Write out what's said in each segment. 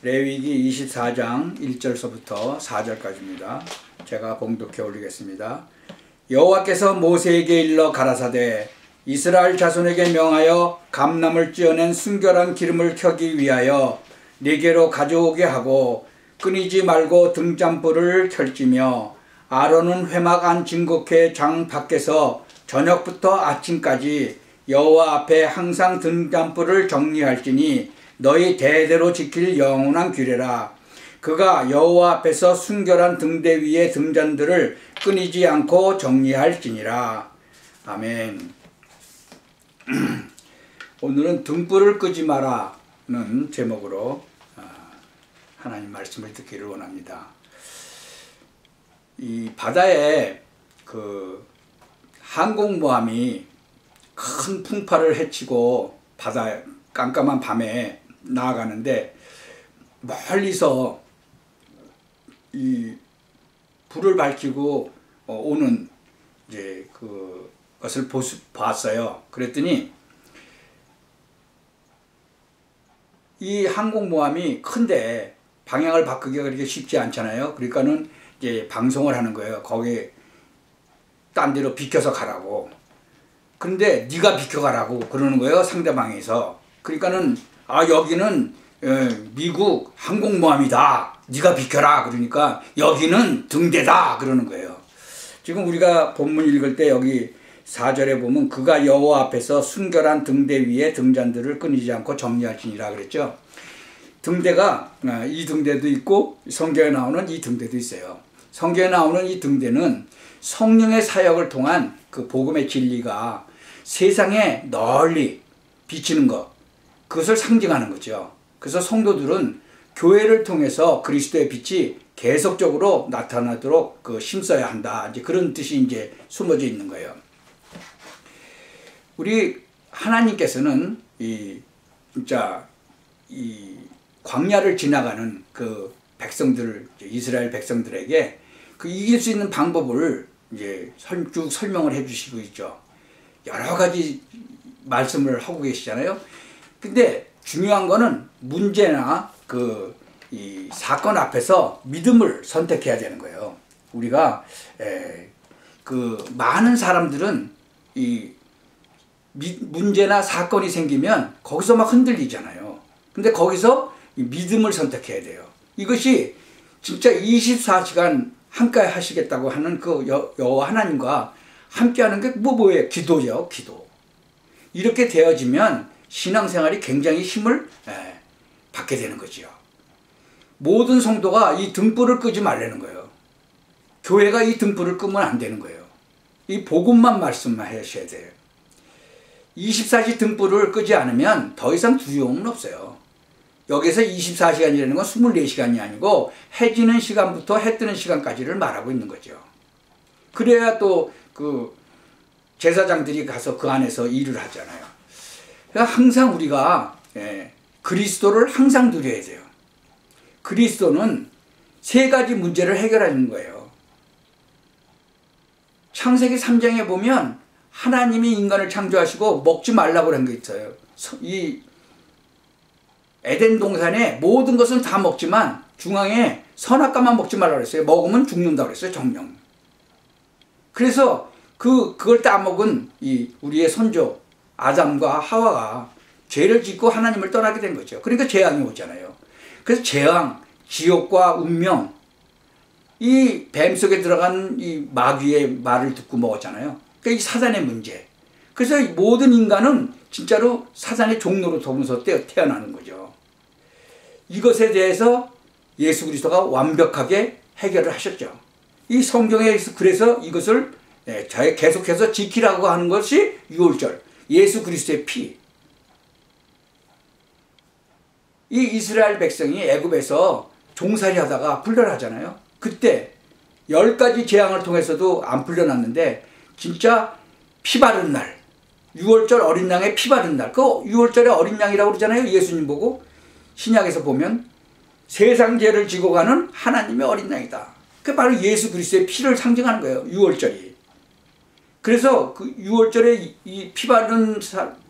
레위기 24장 1절서부터 4절까지입니다. 제가 봉독해 올리겠습니다. 여호와께서 모세에게 일러 가라사대 이스라엘 자손에게 명하여 감람을 찧어낸 순결한 기름을 켜기 위하여 네게로 가져오게 하고 끊이지 말고 등잔불을 켤지며 아론은 회막 안 진곡회 장 밖에서 저녁부터 아침까지 여호와 앞에 항상 등잔불을 정리할지니 너희 대대로 지킬 영원한 규례라. 그가 여호와 앞에서 순결한 등대 위의 등잔들을 끊이지 않고 정리할지니라. 아멘. 오늘은 등불을 끄지 마라는 제목으로 하나님 말씀을 듣기를 원합니다. 이 바다에 그 항공모함이 큰 풍파를 헤치고 바다 깜깜한 밤에 나아가는데 멀리서 이 불을 밝히고 오는 이제 그것을 봤어요. 그랬더니 이 항공모함이 큰데 방향을 바꾸기가 그렇게 쉽지 않잖아요. 그러니까는 이제 방송을 하는 거예요. 거기 딴 데로 비켜서 가라고. 근데 네가 비켜가라고 그러는 거예요. 상대방에서. 그러니까는 여기는 미국 항공모함이다. 네가 비켜라. 그러니까 여기는 등대다. 그러는 거예요. 지금 우리가 본문 읽을 때 여기 4절에 보면 그가 여호와 앞에서 순결한 등대 위에 등잔들을 끊이지 않고 정리할지니라 그랬죠. 등대가 이 등대도 있고 성경에 나오는 이 등대도 있어요. 성경에 나오는 이 등대는 성령의 사역을 통한 그 복음의 진리가 세상에 널리 비치는 것, 그것을 상징하는 거죠. 그래서 성도들은 교회를 통해서 그리스도의 빛이 계속적으로 나타나도록 힘써야 한다. 이제 그런 뜻이 이제 숨어져 있는 거예요. 우리 하나님께서는 진짜 이 광야를 지나가는 그 백성들, 이스라엘 백성들에게 이길 수 있는 방법을 이제 쭉 설명을 해주시고 있죠. 여러 가지 말씀을 하고 계시잖아요. 근데 중요한 거는 문제나 이 사건 앞에서 믿음을 선택해야 되는 거예요. 우리가 많은 사람들은 이 문제나 사건이 생기면 거기서 막 흔들리잖아요. 근데 거기서 믿음을 선택해야 돼요. 이것이 진짜 24시간 함께 하시겠다고 하는 그 여호와 하나님과 함께 하는 게 뭐예요? 기도죠. 기도. 이렇게 되어지면 신앙생활이 굉장히 힘을 받게 되는 거죠. 모든 성도가 이 등불을 끄지 말라는 거예요. 교회가 이 등불을 끄면 안 되는 거예요. 이 복음만 말씀하셔야 돼요. 24시 등불을 끄지 않으면 더 이상 두려움은 없어요. 여기서 24시간이라는 건 24시간이 아니고 해 지는 시간부터 해 뜨는 시간까지를 말하고 있는 거죠. 그래야 또 제사장들이 가서 그 안에서 일을 하잖아요. 그러니까 항상 우리가 그리스도를 항상 누려야 돼요. 그리스도는 세 가지 문제를 해결하는 거예요. 창세기 3장에 보면 하나님이 인간을 창조하시고 먹지 말라고 한 게 있어요. 이 에덴 동산에 모든 것은 다 먹지만 중앙에 선악과만 먹지 말라고 했어요. 먹으면 죽는다고 했어요. 정령. 그래서 그걸 따먹은 우리의 선조 아담과 하와가 죄를 짓고 하나님을 떠나게 된 거죠. 그러니까 재앙이 오잖아요. 그래서 재앙, 지옥과 운명, 이 뱀 속에 들어간 이 마귀의 말을 듣고 먹었잖아요. 그러니까 이 사단의 문제. 그래서 모든 인간은 진짜로 사단의 종로로 더면서 태어나는 거죠. 이것에 대해서 예수 그리스도가 완벽하게 해결을 하셨죠. 이 성경에서 그래서 이것을 계속해서 지키라고 하는 것이 유월절, 예수 그리스도의 피. 이 이스라엘 백성이 애굽에서 종살이 하다가 풀려나잖아요. 그때 10가지 재앙을 통해서도 안 풀려났는데 진짜 피 바른 날, 유월절 어린 양의 피 바른 날, 그 유월절에 어린 양이라고 그러잖아요. 예수님 보고 신약에서 보면 세상 죄를 지고 가는 하나님의 어린 양이다. 그게 바로 예수 그리스도의 피를 상징하는 거예요. 유월절이. 그래서 그 유월절에 이 피 바른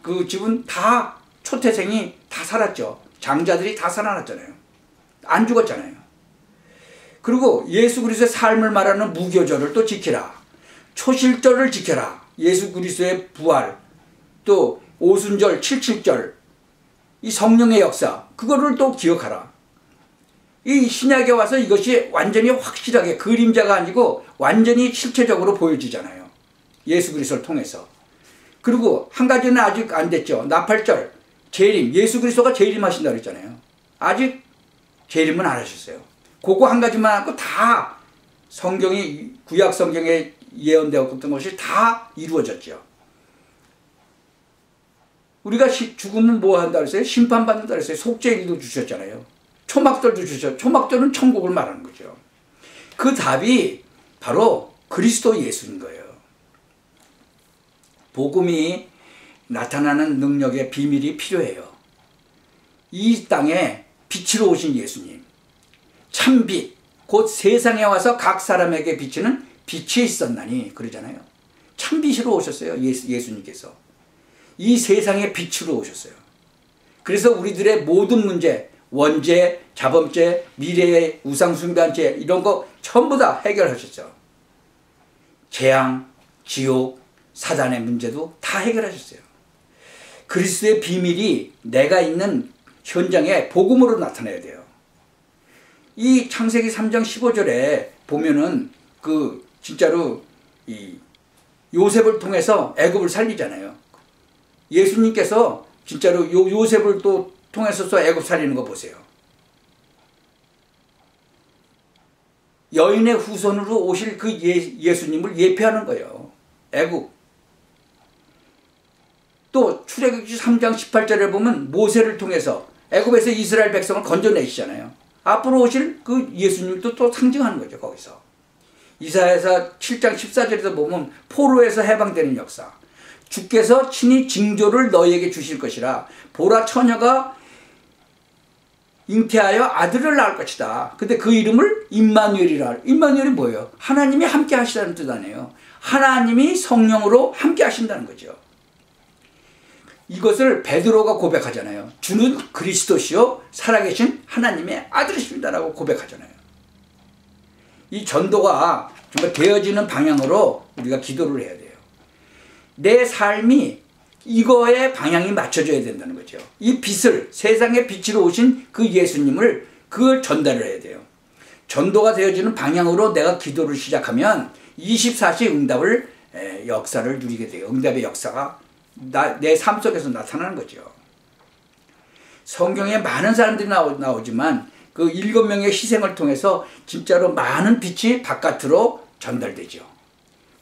그 집은 다 초태생이 다 살았죠. 장자들이 다 살아났잖아요. 안 죽었잖아요. 그리고 예수 그리스도의 삶을 말하는 무교절을 또 지키라. 초실절을 지켜라. 예수 그리스도의 부활, 또 오순절, 칠칠절, 이 성령의 역사, 그거를 또 기억하라. 이 신약에 와서 이것이 완전히 확실하게 그림자가 아니고 완전히 실체적으로 보여지잖아요. 예수 그리스도를 통해서. 그리고 한 가지는 아직 안 됐죠. 나팔절, 재림. 예수 그리스도가 재림하신다고 그랬잖아요. 아직 재림은 안 하셨어요. 그거 한 가지만 하고 다 성경이, 구약 성경에 예언되었던 것이 다 이루어졌죠. 우리가 죽으면 뭐 한다 그랬어요? 심판받는다 그랬어요. 속죄일도 주셨잖아요. 초막절도 주셨죠. 초막절은 천국을 말하는 거죠. 그 답이 바로 그리스도 예수인 거예요. 복음이 나타나는 능력의 비밀이 필요해요. 이 땅에 빛으로 오신 예수님, 참빛, 곧 세상에 와서 각 사람에게 비치는 빛이 있었나니 그러잖아요. 참빛으로 오셨어요. 예수님께서. 이 세상의 빛으로 오셨어요. 그래서 우리들의 모든 문제, 원죄, 자범죄, 미래의 우상숭배죄 이런 거 전부 다 해결하셨죠. 재앙, 지옥, 사단의 문제도 다 해결하셨어요. 그리스도의 비밀이 내가 있는 현장에 복음으로 나타나야 돼요. 이 창세기 3장 15절에 보면은 진짜로 이 요셉을 통해서 애굽을 살리잖아요. 예수님께서 진짜로 요셉을 또 통해서 애굽 살리는 거 보세요. 여인의 후손으로 오실 그 예수님을 예표하는 거예요. 애굽. 또 출애굽기 3장 18절에 보면 모세를 통해서 애굽에서 이스라엘 백성을 건져내시잖아요. 앞으로 오실 그 예수님도 또 상징하는 거죠. 거기서. 이사야서 7장 14절에서 보면 포로에서 해방되는 역사. 주께서 친히 징조를 너희에게 주실 것이라. 보라 처녀가 잉태하여 아들을 낳을 것이다. 근데 그 이름을 임마누엘이라. 임마누엘이 뭐예요? 하나님이 함께 하시다는 뜻 아니에요. 하나님이 성령으로 함께 하신다는 거죠. 이것을 베드로가 고백하잖아요. 주는 그리스도시요 살아계신 하나님의 아들이십니다라고 고백하잖아요. 이 전도가 정말 되어지는 방향으로 우리가 기도를 해야 돼요. 내 삶이 이거에 방향이 맞춰져야 된다는 거죠. 이 빛을, 세상의 빛으로 오신 그 예수님을 그걸 전달을 해야 돼요. 전도가 되어지는 방향으로 내가 기도를 시작하면 24시 응답을 역사를 누리게 돼요. 응답의 역사가 내 삶 속에서 나타나는 거죠. 성경에 많은 사람들이 나오지만 그 7명의 희생을 통해서 진짜로 많은 빛이 바깥으로 전달되죠.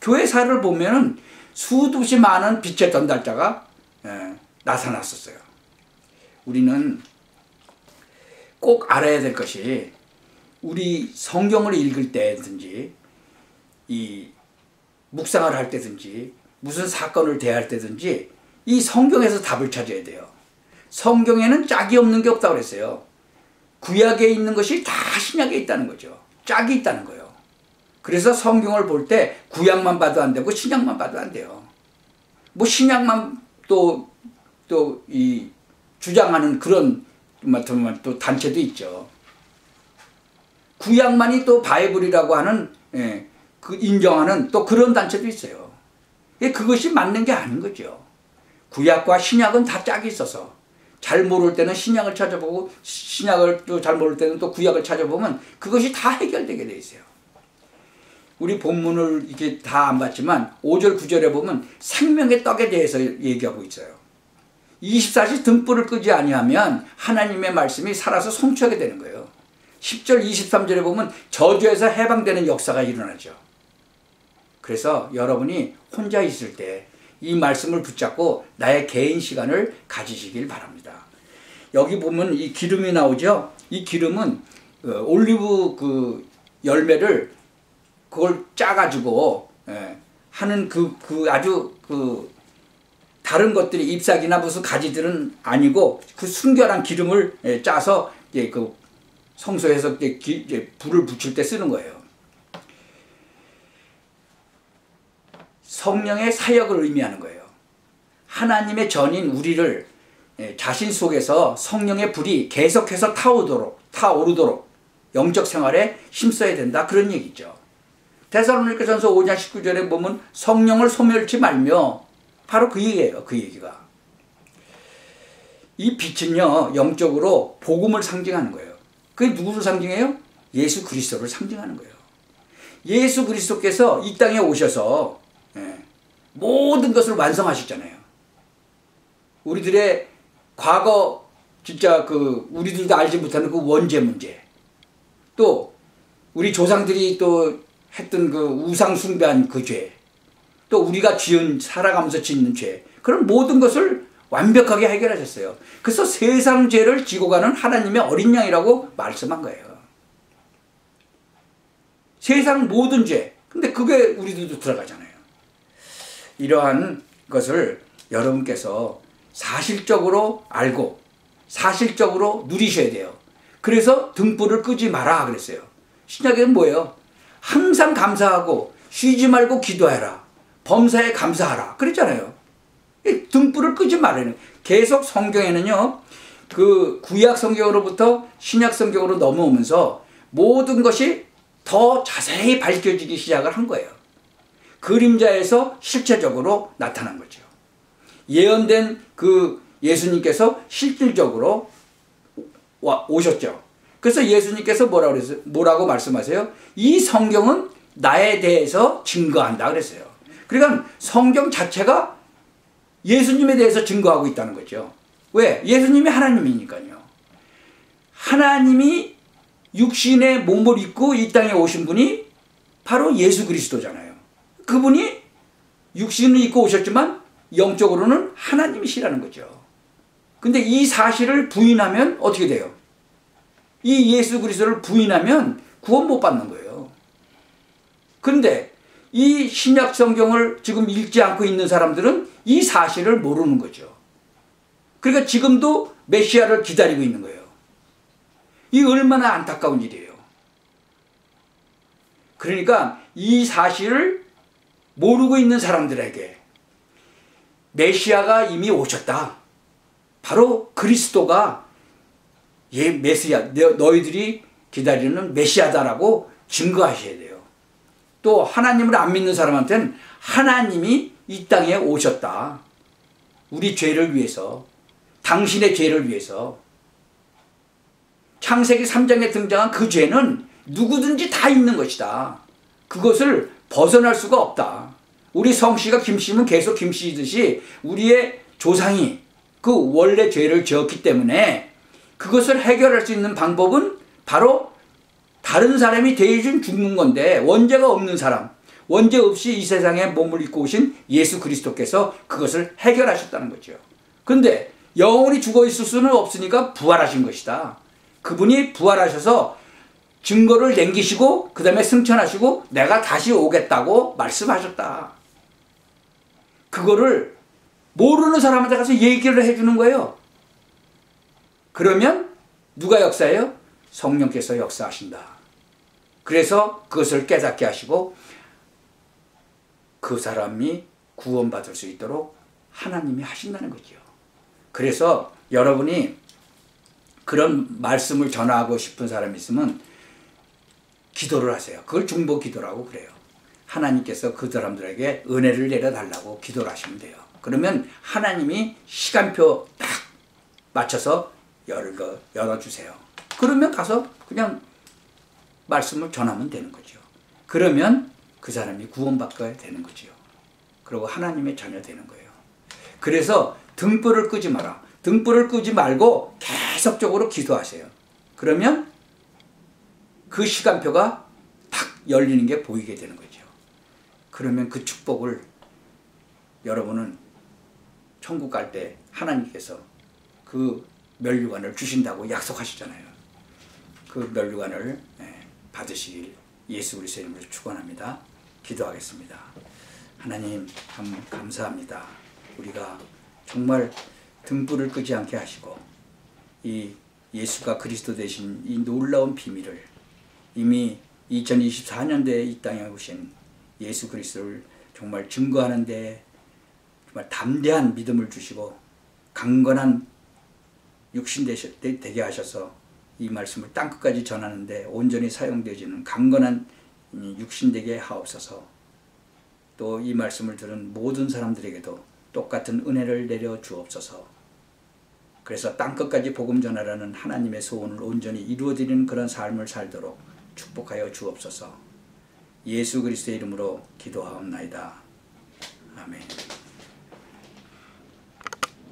교회사를 보면은 수없이 많은 빛의 전달자가 나타났었어요. 우리는 꼭 알아야 될 것이 우리 성경을 읽을 때든지 이 묵상을 할 때든지 무슨 사건을 대할 때든지 이 성경에서 답을 찾아야 돼요. 성경에는 짝이 없는 게 없다고 그랬어요. 구약에 있는 것이 다 신약에 있다는 거죠. 짝이 있다는 거예요. 그래서 성경을 볼 때 구약만 봐도 안 되고 신약만 봐도 안 돼요. 뭐 신약만 또 이 주장하는 그런 또 단체도 있죠. 구약만이 또 바이블이라고 하는 그 인정하는 또 그런 단체도 있어요. 그것이 맞는 게 아닌 거죠. 구약과 신약은 다 짝이 있어서 잘 모를 때는 신약을 찾아보고 신약을 또 잘 모를 때는 또 구약을 찾아보면 그것이 다 해결되게 돼 있어요. 우리 본문을 이렇게 다 안 봤지만 5절 9절에 보면 생명의 떡에 대해서 얘기하고 있어요. 24시 등불을 끄지 아니하면 하나님의 말씀이 살아서 성취하게 되는 거예요. 10절 23절에 보면 저주에서 해방되는 역사가 일어나죠. 그래서 여러분이 혼자 있을 때 이 말씀을 붙잡고 나의 개인 시간을 가지시길 바랍니다. 여기 보면 이 기름이 나오죠. 이 기름은 올리브 그 열매를 그걸 짜가지고 하는 그 아주 그 다른 것들이 잎사귀나 무슨 가지들은 아니고 그 순결한 기름을 짜서 이제 그 성소에서 이제 불을 붙일 때 쓰는 거예요. 성령의 사역을 의미하는 거예요. 하나님의 전인 우리를 자신 속에서 성령의 불이 계속해서 타오르도록 타오르도록 영적 생활에 힘써야 된다. 그런 얘기죠. 데살로니가전서 5장 19절에 보면 성령을 소멸치 말며, 바로 그 얘기예요. 그 얘기가. 이 빛은요, 영적으로 복음을 상징하는 거예요. 그게 누구를 상징해요? 예수 그리스도를 상징하는 거예요. 예수 그리스도께서 이 땅에 오셔서 모든 것을 완성하셨잖아요. 우리들의 과거, 진짜 우리들도 알지 못하는 그 원죄 문제, 또 우리 조상들이 또 했던 그 우상 숭배한 그 죄, 또 우리가 살아가면서 짓는 죄, 그런 모든 것을 완벽하게 해결하셨어요. 그래서 세상 죄를 지고 가는 하나님의 어린 양이라고 말씀한 거예요. 세상 모든 죄. 근데 그게 우리들도 들어가잖아요. 이러한 것을 여러분께서 사실적으로 알고 사실적으로 누리셔야 돼요. 그래서 등불을 끄지 마라 그랬어요. 신약에는 뭐예요? 항상 감사하고 쉬지 말고 기도해라. 범사에 감사하라. 그랬잖아요. 등불을 끄지 말아요. 계속 성경에는요, 그 구약 성경으로부터 신약 성경으로 넘어오면서 모든 것이 더 자세히 밝혀지기 시작을 한 거예요. 그림자에서 실체적으로 나타난 거죠. 예언된 그 예수님께서 실질적으로 오셨죠. 그래서 예수님께서 뭐라고 말씀하세요? 이 성경은 나에 대해서 증거한다 그랬어요. 그러니까 성경 자체가 예수님에 대해서 증거하고 있다는 거죠. 왜? 예수님이 하나님이니까요. 하나님이 육신의 몸을 입고 이 땅에 오신 분이 바로 예수 그리스도잖아요. 그분이 육신을 입고 오셨지만 영적으로는 하나님이시라는 거죠. 근데 이 사실을 부인하면 어떻게 돼요? 이 예수 그리스도를 부인하면 구원 못 받는 거예요. 그런데 이 신약 성경을 지금 읽지 않고 있는 사람들은 이 사실을 모르는 거죠. 그러니까 지금도 메시아를 기다리고 있는 거예요. 이 얼마나 안타까운 일이에요. 그러니까 이 사실을 모르고 있는 사람들에게 메시아가 이미 오셨다. 바로 그리스도가 메시아, 너희들이 기다리는 메시아다라고 증거하셔야 돼요. 또 하나님을 안 믿는 사람한테는 하나님이 이 땅에 오셨다. 우리 죄를 위해서, 당신의 죄를 위해서. 창세기 3장에 등장한 그 죄는 누구든지 다 있는 것이다. 그것을 벗어날 수가 없다. 우리 성씨가 김씨면 계속 김씨이듯이 우리의 조상이 그 원래 죄를 지었기 때문에 그것을 해결할 수 있는 방법은 바로 다른 사람이 대신 죽는 건데, 원죄가 없는 사람, 원죄 없이 이 세상에 몸을 입고 오신 예수 그리스도께서 그것을 해결하셨다는 거죠. 그런데 영원히 죽어 있을 수는 없으니까 부활하신 것이다. 그분이 부활하셔서 증거를 남기시고 그 다음에 승천하시고 내가 다시 오겠다고 말씀하셨다. 그거를 모르는 사람한테 가서 얘기를 해주는 거예요. 그러면 누가 역사해요? 성령께서 역사하신다. 그래서 그것을 깨닫게 하시고 그 사람이 구원받을 수 있도록 하나님이 하신다는 거죠. 그래서 여러분이 그런 말씀을 전하고 싶은 사람이 있으면 기도를 하세요. 그걸 중보 기도라고 그래요. 하나님께서 그 사람들에게 은혜를 내려달라고 기도를 하시면 돼요. 그러면 하나님이 시간표 딱 맞춰서 열어주세요. 그러면 가서 그냥 말씀을 전하면 되는 거죠. 그러면 그 사람이 구원받게 되는 거죠. 그리고 하나님의 자녀 되는 거예요. 그래서 등불을 끄지 마라. 등불을 끄지 말고 계속적으로 기도하세요. 그러면 그 시간표가 탁 열리는 게 보이게 되는 거죠. 그러면 그 축복을 여러분은 천국 갈 때 하나님께서 그 면류관을 주신다고 약속하시잖아요. 그 면류관을 받으시길 예수 그리스도의 이름으로 축원합니다. 기도하겠습니다. 하나님 참 감사합니다. 우리가 정말 등불을 끄지 않게 하시고 이 예수가 그리스도 되신 이 놀라운 비밀을 이미 2024년도에 이 땅에 오신 예수 그리스도를 정말 증거하는 데 정말 담대한 믿음을 주시고 강건한 육신 되게 하셔서 이 말씀을 땅끝까지 전하는데 온전히 사용되지는 강건한 육신되게 하옵소서. 또 이 말씀을 들은 모든 사람들에게도 똑같은 은혜를 내려 주옵소서. 그래서 땅끝까지 복음 전하라는 하나님의 소원을 온전히 이루어드리는 그런 삶을 살도록 축복하여 주옵소서. 예수 그리스도의 이름으로 기도하옵나이다. 아멘.